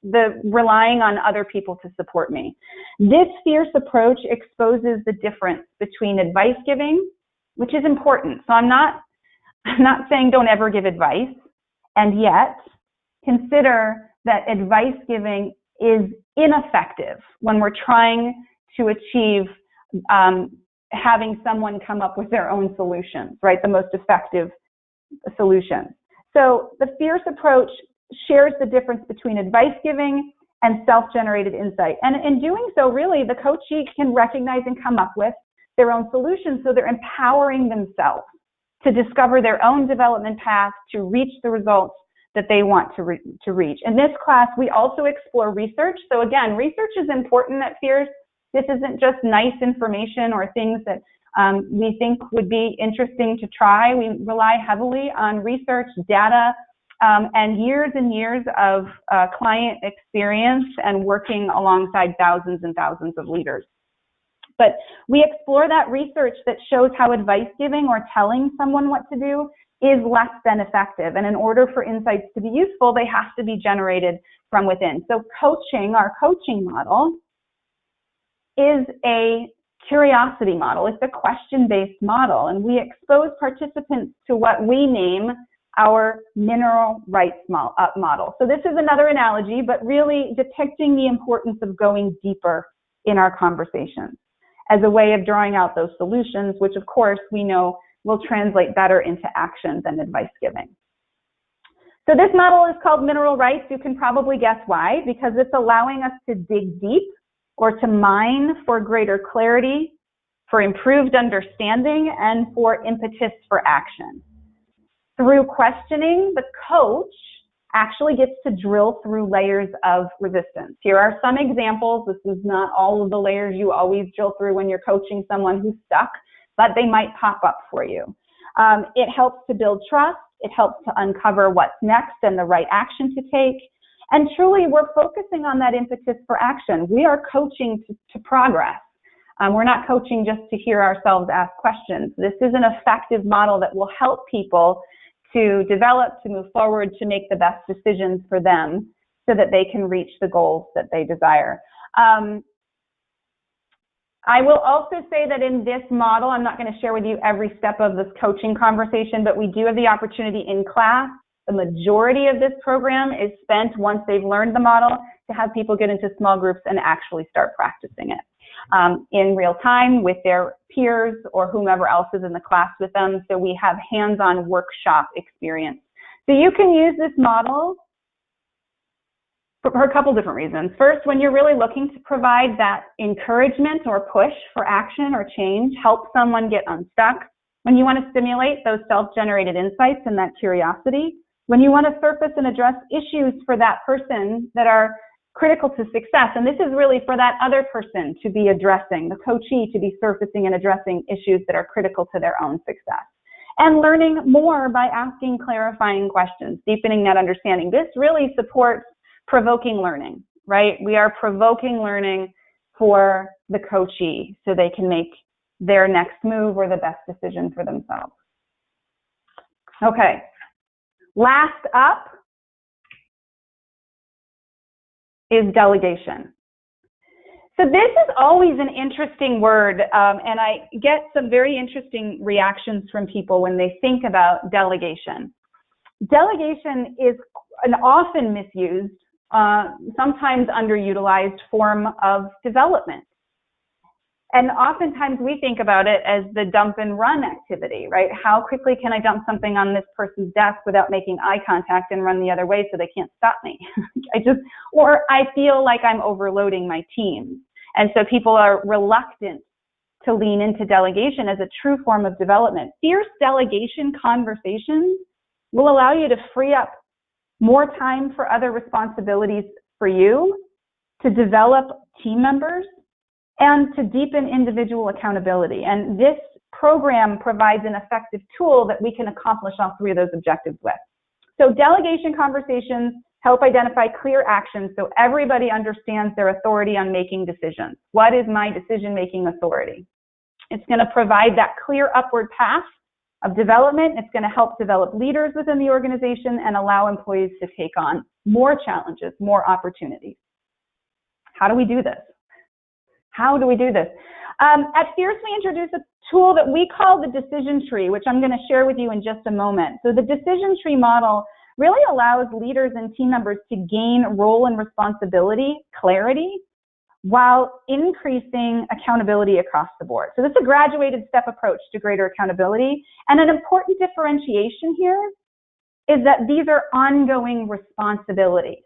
the relying on other people to support me. This Fierce approach exposes the difference between advice giving, which is important. So I'm not saying don't ever give advice, and yet consider that advice giving is ineffective when we're trying to achieve having someone come up with their own solutions, right? The most effective solution. So the Fierce approach shares the difference between advice giving and self-generated insight. And in doing so, really, the coachee can recognize and come up with their own solutions, so they're empowering themselves to discover their own development path to reach the results that they want to reach. In this class, we also explore research. So again, research is important at Fierce. This isn't just nice information or things that we think would be interesting to try. We rely heavily on research, data, and years of client experience and working alongside thousands and thousands of leaders. But we explore that research that shows how advice giving or telling someone what to do is less than effective. And in order for insights to be useful, they have to be generated from within. So coaching, our coaching model, is a curiosity model. It's a question-based model, and we expose participants to what we name our mineral rights model. So this is another analogy, but really depicting the importance of going deeper in our conversations as a way of drawing out those solutions, which of course we know will translate better into action than advice giving. So this model is called mineral rights. You can probably guess why, because it's allowing us to dig deep or to mine for greater clarity, for improved understanding, and for impetus for action. Through questioning, the coach actually gets to drill through layers of resistance. Here are some examples. This is not all of the layers you always drill through when you're coaching someone who's stuck, but they might pop up for you. It helps to build trust. It helps to uncover what's next and the right action to take. And truly, we're focusing on that impetus for action. We are coaching to progress. We're not coaching just to hear ourselves ask questions. This is an effective model that will help people to develop, to move forward, to make the best decisions for them so that they can reach the goals that they desire. I will also say that in this model, I'm not going to share with you every step of this coaching conversation, but we do have the opportunity in class. The majority of this program is spent once they've learned the model to have people get into small groups and actually start practicing it in real time with their peers or whomever else is in the class with them. So we have hands-on workshop experience. So you can use this model for a couple different reasons. First, when you're really looking to provide that encouragement or push for action or change, help someone get unstuck. When you want to stimulate those self-generated insights and that curiosity. When you want to surface and address issues for that person that are critical to success. And this is really for that other person to be addressing, the coachee to be surfacing and addressing issues that are critical to their own success. And learning more by asking clarifying questions, deepening that understanding. This really supports provoking learning, right? We are provoking learning for the coachee so they can make their next move or the best decision for themselves. Okay, last up is delegation. So this is always an interesting word, and I get some very interesting reactions from people when they think about delegation. Delegation is an often misused, sometimes underutilized form of development. And oftentimes we think about it as the dump and run activity, right? How quickly can I dump something on this person's desk without making eye contact and run the other way so they can't stop me? Or I feel like I'm overloading my team. And so people are reluctant to lean into delegation as a true form of development. Fierce delegation conversations will allow you to free up more time for other responsibilities for you, to develop team members, and to deepen individual accountability. And this program provides an effective tool that we can accomplish all three of those objectives with. So delegation conversations help identify clear actions so everybody understands their authority on making decisions. What is my decision-making authority? It's going to provide that clear upward path of development. It's going to help develop leaders within the organization and allow employees to take on more challenges, more opportunities. How do we do this? How do we do this? At Fierce, we introduced a tool that we call the decision tree, which I'm going to share with you in just a moment. So the decision tree model really allows leaders and team members to gain role and responsibility clarity while increasing accountability across the board. So this is a graduated step approach to greater accountability. And an important differentiation here is that these are ongoing responsibilities.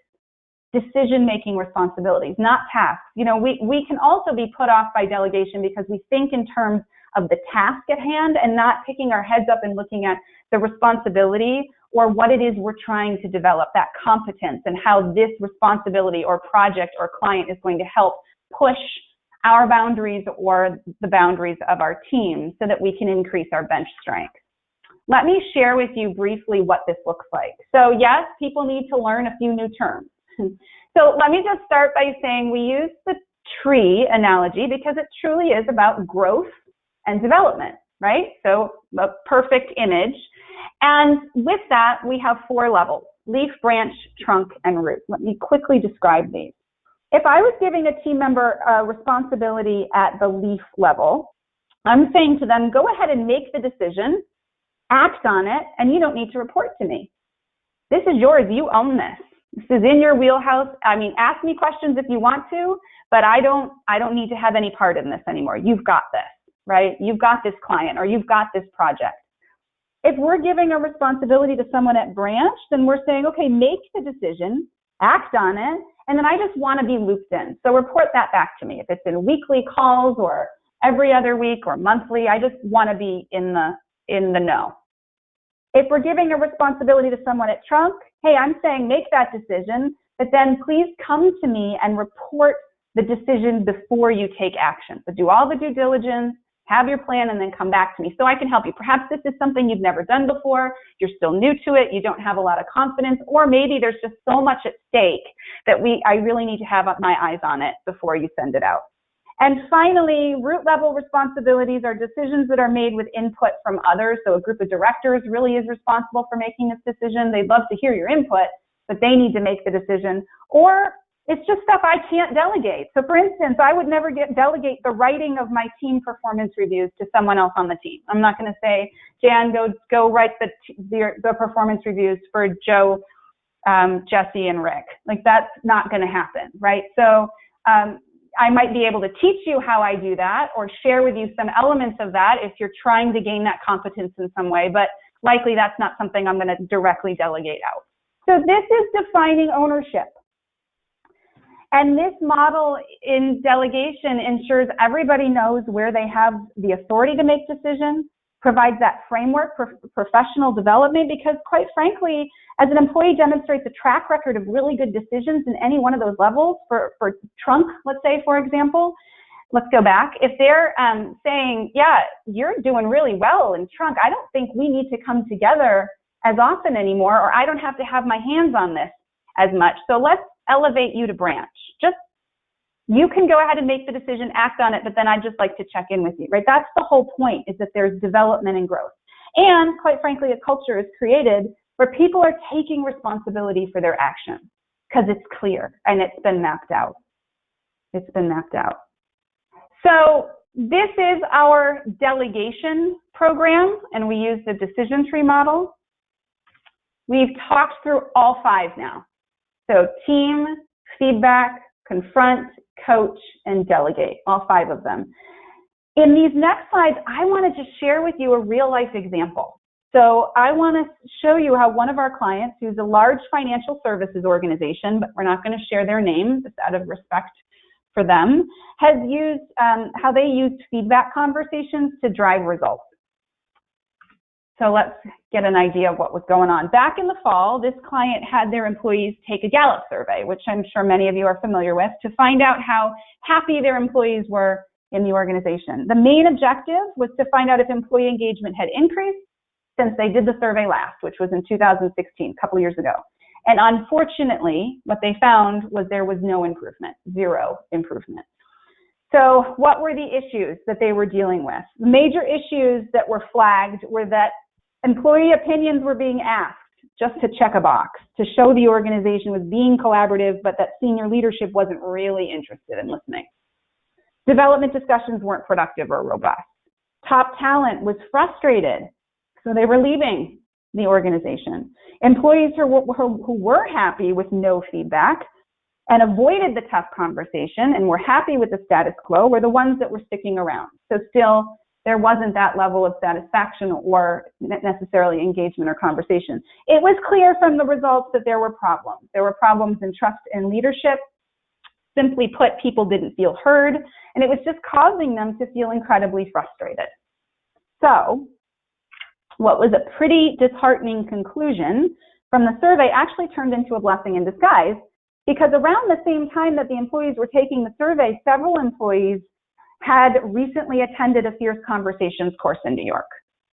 Decision-making responsibilities, not tasks. You know, we can also be put off by delegation because we think in terms of the task at hand and not picking our heads up and looking at the responsibility or what it is we're trying to develop, that competence, and how this responsibility or project or client is going to help push our boundaries or the boundaries of our team so that we can increase our bench strength. Let me share with you briefly what this looks like. So yes, people need to learn a few new terms. So let me just start by saying we use the tree analogy because it truly is about growth and development, right? So a perfect image. And with that, we have 4 levels: leaf, branch, trunk, and root. Let me quickly describe these. If I was giving a team member a responsibility at the leaf level, I'm saying to them, go ahead and make the decision, act on it, and you don't need to report to me. This is yours. You own this. This is in your wheelhouse. I mean, ask me questions if you want to, but I don't need to have any part in this anymore. You've got this, right? You've got this client or you've got this project. If we're giving a responsibility to someone at branch, then we're saying, okay, make the decision, act on it, and then I just want to be looped in. So report that back to me. If it's in weekly calls or every other week or monthly, I just want to be in the know. If we're giving a responsibility to someone at trunk, hey, I'm saying make that decision, but then please come to me and report the decision before you take action. So do all the due diligence, have your plan, and then come back to me so I can help you. Perhaps this is something you've never done before, you're still new to it, you don't have a lot of confidence, or maybe there's just so much at stake that I really need to have my eyes on it before you send it out. And finally, root level responsibilities are decisions that are made with input from others. So a group of directors really is responsible for making this decision. They'd love to hear your input, but they need to make the decision. Or it's just stuff I can't delegate. So for instance, I would never delegate the writing of my team performance reviews to someone else on the team. I'm not going to say, Jan, go write the performance reviews for Joe, Jesse, and Rick. Like, that's not going to happen, right? So I might be able to teach you how I do that or share with you some elements of that if you're trying to gain that competence in some way, but likely that's not something I'm going to directly delegate out. So this is defining ownership. And this model in delegation ensures everybody knows where they have the authority to make decisions, provides that framework for professional development, because quite frankly, as an employee demonstrates a track record of really good decisions in any one of those levels, for trunk, let's say, for example, let's go back. If they're saying, yeah, you're doing really well in trunk, I don't think we need to come together as often anymore, or I don't have to have my hands on this as much. So let's elevate you to branch. Just, you can go ahead and make the decision, act on it, but then I'd just like to check in with you, right? That's the whole point, is that there's development and growth. And quite frankly, a culture is created where people are taking responsibility for their actions because it's clear and it's been mapped out. It's been mapped out. So this is our delegation program, and we use the decision tree model. We've talked through all 5 now. So team, feedback, confront, coach, and delegate, all 5 of them. In these next slides, I want to just share with you a real life example. So I want to show you how one of our clients, who's a large financial services organization, but we're not going to share their name just out of respect for them, has used, how they used feedback conversations to drive results. So let's get an idea of what was going on. Back in the fall, this client had their employees take a Gallup survey, which I'm sure many of you are familiar with, to find out how happy their employees were in the organization. The main objective was to find out if employee engagement had increased since they did the survey last, which was in 2016, a couple years ago. And unfortunately, what they found was there was no improvement, 0 improvement. So what were the issues that they were dealing with? The major issues that were flagged were that employee opinions were being asked just to check a box, to show the organization was being collaborative, but that senior leadership wasn't really interested in listening. Development discussions weren't productive or robust. Top talent was frustrated, so they were leaving the organization. Employees who were happy with no feedback and avoided the tough conversation and were happy with the status quo were the ones that were sticking around. So still, there wasn't that level of satisfaction or necessarily engagement or conversation. It was clear from the results that there were problems. There were problems in trust and leadership. Simply put, people didn't feel heard, and it was just causing them to feel incredibly frustrated. So what was a pretty disheartening conclusion from the survey actually turned into a blessing in disguise, because around the same time that the employees were taking the survey, several employees had recently attended a Fierce Conversations course in New York,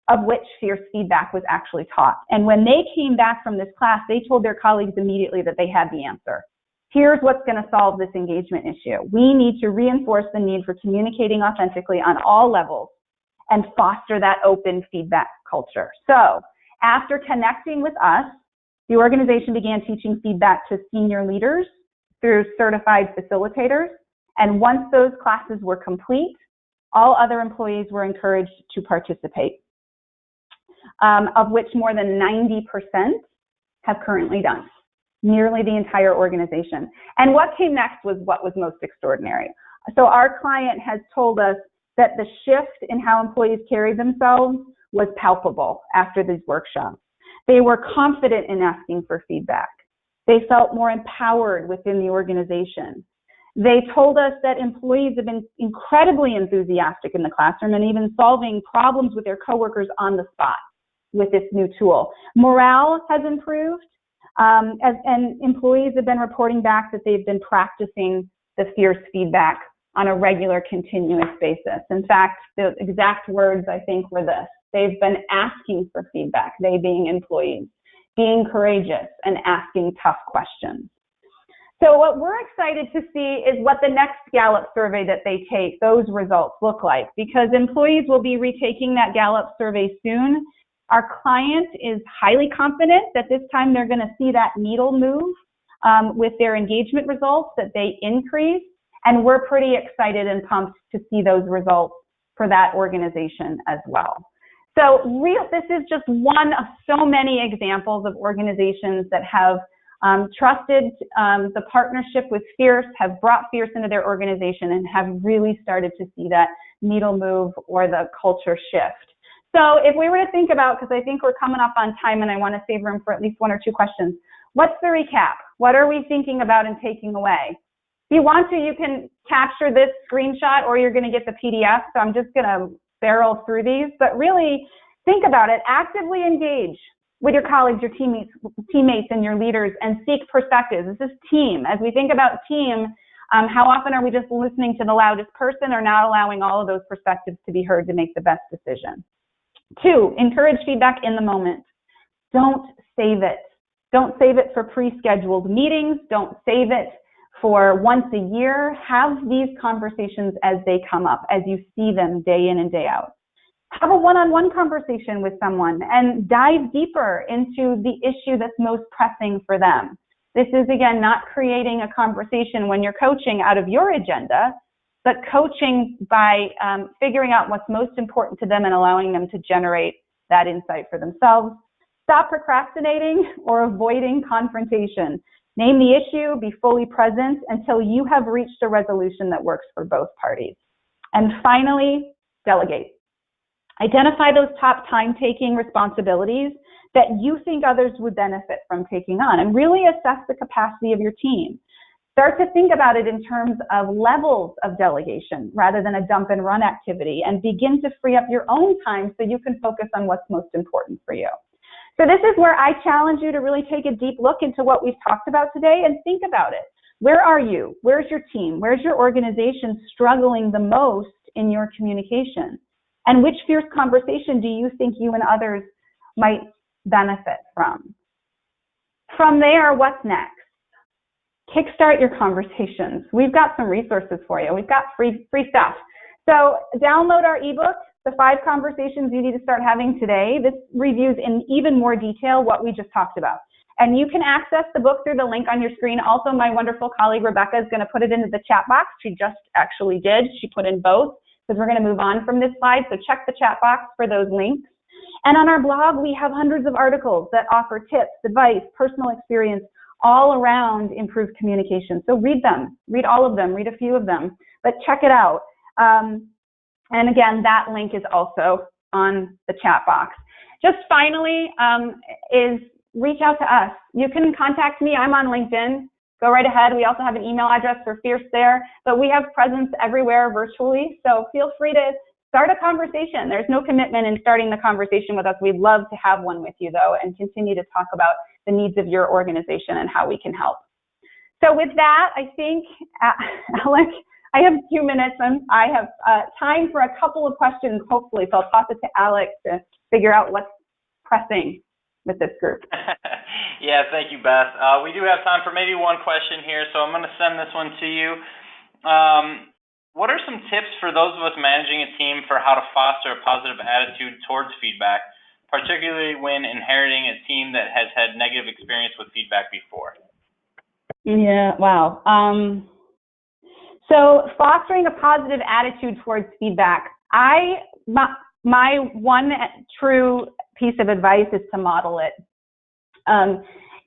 of which Fierce Feedback was actually taught. And when they came back from this class, they told their colleagues immediately that they had the answer. Here's what's going to solve this engagement issue. We need to reinforce the need for communicating authentically on all levels and foster that open feedback culture. So after connecting with us, the organization began teaching feedback to senior leaders through certified facilitators. And once those classes were complete, all other employees were encouraged to participate, of which more than 90% have currently done, nearly the entire organization. And what came next was what was most extraordinary. So our client has told us that the shift in how employees carried themselves was palpable after these workshops. They were confident in asking for feedback. They felt more empowered within the organization. They told us that employees have been incredibly enthusiastic in the classroom and even solving problems with their coworkers on the spot with this new tool. Morale has improved, and employees have been reporting back that they've been practicing the Fierce Feedback on a regular, continuous basis. In fact, the exact words, I think, were this: they've been asking for feedback, they being employees, being courageous and asking tough questions. So what we're excited to see is what the next Gallup survey that they take, those results look like, because employees will be retaking that Gallup survey soon. Our client is highly confident that this time they're going to see that needle move with their engagement results, that they increase, and we're pretty excited and pumped to see those results for that organization as well. So this is just one of so many examples of organizations that have trusted the partnership with Fierce, have brought Fierce into their organization, and have really started to see that needle move or the culture shift. So if we were to think about, because I think we're coming up on time and I want to save room for at least one or two questions, what's the recap? What are we thinking about and taking away? If you want to, you can capture this screenshot or you're going to get the PDF. So I'm just going to barrel through these, but really think about it. Actively engage with your colleagues, your teammates and your leaders, and seek perspectives. This is team. As we think about team, how often are we just listening to the loudest person or not allowing all of those perspectives to be heard to make the best decision? 2, encourage feedback in the moment. Don't save it. Don't save it for pre-scheduled meetings. Don't save it for once a year. Have these conversations as they come up, as you see them day in and day out. Have a one-on-one conversation with someone and dive deeper into the issue that's most pressing for them. This is, again, not creating a conversation when you're coaching out of your agenda, but coaching by figuring out what's most important to them and allowing them to generate that insight for themselves. Stop procrastinating or avoiding confrontation. Name the issue, be fully present until you have reached a resolution that works for both parties. And finally, delegate. Identify those top time-taking responsibilities that you think others would benefit from taking on, and really assess the capacity of your team. Start to think about it in terms of levels of delegation rather than a dump and run activity, and begin to free up your own time so you can focus on what's most important for you. So this is where I challenge you to really take a deep look into what we've talked about today and think about it. Where are you? Where's your team? Where's your organization struggling the most in your communication? And which Fierce conversation do you think you and others might benefit from? From there, what's next? Kickstart your conversations. We've got some resources for you. We've got free stuff. So download our ebook, The 5 Conversations You Need to Start Having Today. This reviews in even more detail what we just talked about. And you can access the book through the link on your screen. Also, my wonderful colleague Rebecca is going to put it into the chat box. She just actually did. She put in both, because we're going to move on from this slide. So check the chat box for those links. And on our blog, we have hundreds of articles that offer tips, advice, personal experience, all around improved communication. So read them, read all of them, read a few of them, but check it out. And again, that link is also on the chat box. Just finally, is reach out to us. You can contact me. I'm on LinkedIn. Go right ahead. We also have an email address for Fierce there, but we have presence everywhere virtually. So feel free to start a conversation. There's no commitment in starting the conversation with us. We'd love to have one with you though, and continue to talk about the needs of your organization and how we can help. So with that, I think, Alec, I have 2 minutes and I have time for a couple of questions, hopefully. So I'll toss it to Alec to figure out what's pressing with this group. Yeah, thank you, Beth. We do have time for maybe one question here, so I'm going to send this one to you. What are some tips for those of us managing a team for how to foster a positive attitude towards feedback, particularly when inheriting a team that has had negative experience with feedback before? Yeah, wow. So fostering a positive attitude towards feedback. My one true piece of advice is to model it.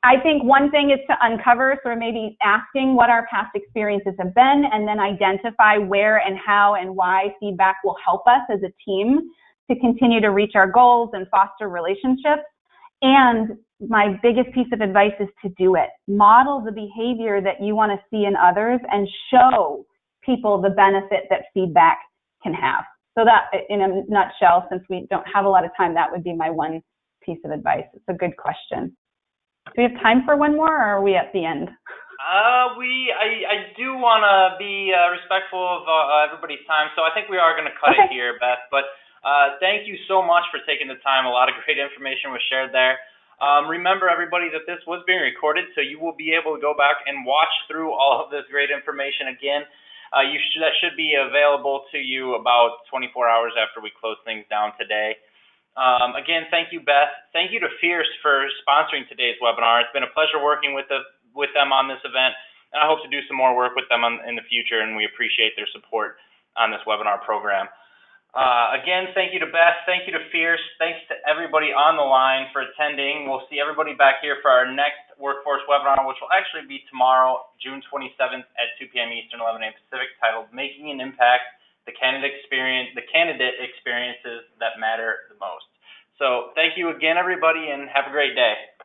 I think one thing is to uncover, sort of maybe asking what our past experiences have been, and then identify where and how and why feedback will help us as a team to continue to reach our goals and foster relationships. And my biggest piece of advice is to do it. Model the behavior that you want to see in others and show people the benefit that feedback can have. So that, in a nutshell, since we don't have a lot of time, that would be my one piece of advice. It's a good question. Do we have time for one more, or are we at the end? I do want to be respectful of everybody's time, so I think we are going to cut it here, Beth. But thank you so much for taking the time. A lot of great information was shared there. Remember, everybody, that this was being recorded, so you will be able to go back and watch through all of this great information again. That should be available to you about 24 hours after we close things down today. Again, thank you, Beth. Thank you to Fierce for sponsoring today's webinar. It's been a pleasure working with them on this event, and I hope to do some more work with them in the future, and we appreciate their support on this webinar program. Again, thank you to Beth. Thank you to Fierce. Thanks to everybody on the line for attending. We'll see everybody back here for our next workforce webinar, which will actually be tomorrow, June 27th at 2 p.m. Eastern, 11 a.m. Pacific, titled Making an Impact, the candidate experiences that matter the most. So thank you again, everybody, and have a great day.